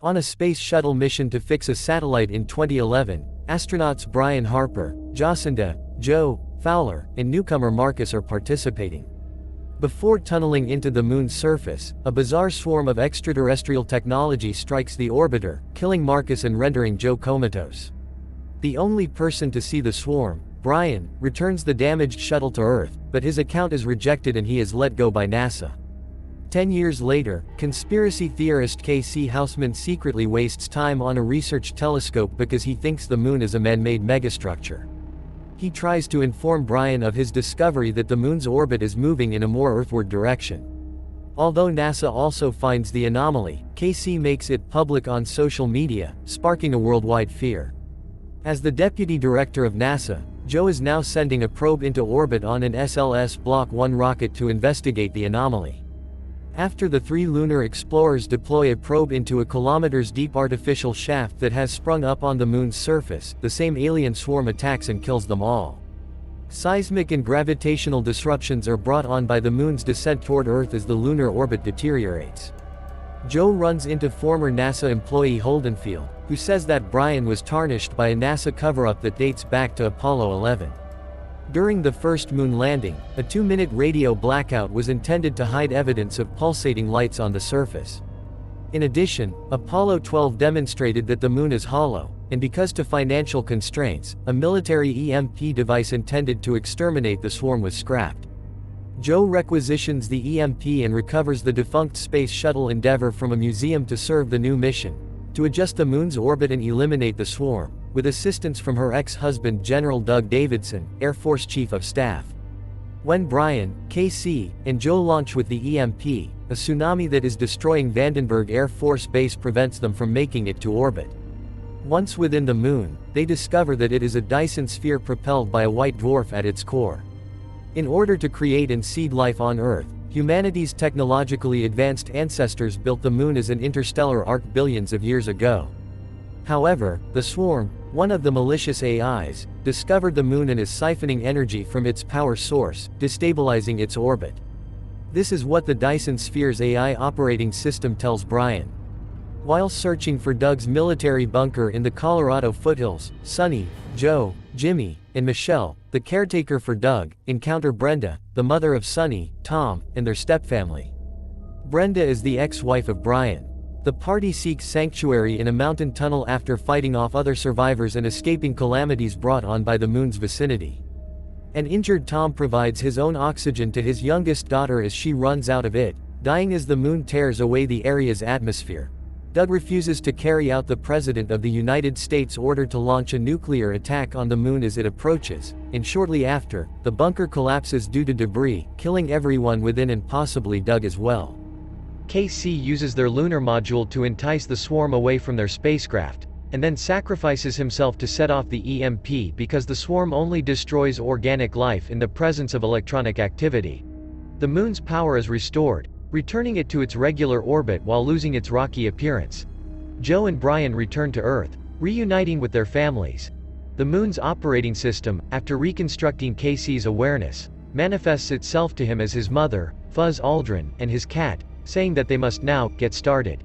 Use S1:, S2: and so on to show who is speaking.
S1: On a space shuttle mission to fix a satellite in 2011, astronauts Brian Harper, Jacinda, Joe, Fowler, and newcomer Marcus are participating. Before tunneling into the moon's surface, a bizarre swarm of extraterrestrial technology strikes the orbiter, killing Marcus and rendering Joe comatose. The only person to see the swarm, Brian, returns the damaged shuttle to Earth, but his account is rejected and he is let go by NASA. 10 years later, conspiracy theorist K.C. Houseman secretly wastes time on a research telescope because he thinks the moon is a man-made megastructure. He tries to inform Brian of his discovery that the moon's orbit is moving in a more earthward direction. Although NASA also finds the anomaly, K.C. makes it public on social media, sparking a worldwide fear. As the deputy director of NASA, Joe is now sending a probe into orbit on an SLS Block 1 rocket to investigate the anomaly. After the 3 lunar explorers deploy a probe into a kilometers-deep artificial shaft that has sprung up on the moon's surface, the same alien swarm attacks and kills them all. Seismic and gravitational disruptions are brought on by the moon's descent toward Earth as the lunar orbit deteriorates. Joe runs into former NASA employee Holden Field, who says that Brian was tarnished by a NASA cover-up that dates back to Apollo 11. During the first moon landing, a 2-minute radio blackout was intended to hide evidence of pulsating lights on the surface. In addition, Apollo 12 demonstrated that the moon is hollow, and because of financial constraints, a military EMP device intended to exterminate the swarm was scrapped. Joe requisitions the EMP and recovers the defunct Space Shuttle Endeavour from a museum to serve the new mission, to adjust the moon's orbit and eliminate the swarm, with assistance from her ex-husband General Doug Davidson, Air Force Chief of Staff. When Brian, K.C., and Joe launch with the EMP, a tsunami that is destroying Vandenberg Air Force Base prevents them from making it to orbit. Once within the moon, they discover that it is a Dyson sphere propelled by a white dwarf at its core. In order to create and seed life on Earth, humanity's technologically advanced ancestors built the moon as an interstellar ark billions of years ago. However, the swarm, one of the malicious AIs, discovered the moon and is siphoning energy from its power source, destabilizing its orbit. This is what the Dyson Sphere's AI operating system tells Brian. While searching for Doug's military bunker in the Colorado foothills, Sonny, Joe, Jimmy, and Michelle, the caretaker for Doug, encounter Brenda, the mother of Sonny, Tom, and their stepfamily. Brenda is the ex-wife of Brian. The party seeks sanctuary in a mountain tunnel after fighting off other survivors and escaping calamities brought on by the moon's vicinity. An injured Tom provides his own oxygen to his youngest daughter as she runs out of it, dying as the moon tears away the area's atmosphere. Doug refuses to carry out the President of the United States' order to launch a nuclear attack on the moon as it approaches, and shortly after, the bunker collapses due to debris, killing everyone within and possibly Doug as well. KC uses their lunar module to entice the swarm away from their spacecraft, and then sacrifices himself to set off the EMP because the swarm only destroys organic life in the presence of electronic activity. The moon's power is restored, returning it to its regular orbit while losing its rocky appearance. Joe and Brian return to Earth, reuniting with their families. The moon's operating system, after reconstructing KC's awareness, manifests itself to him as his mother, Fuzz Aldrin, and his cat, saying that they must now get started.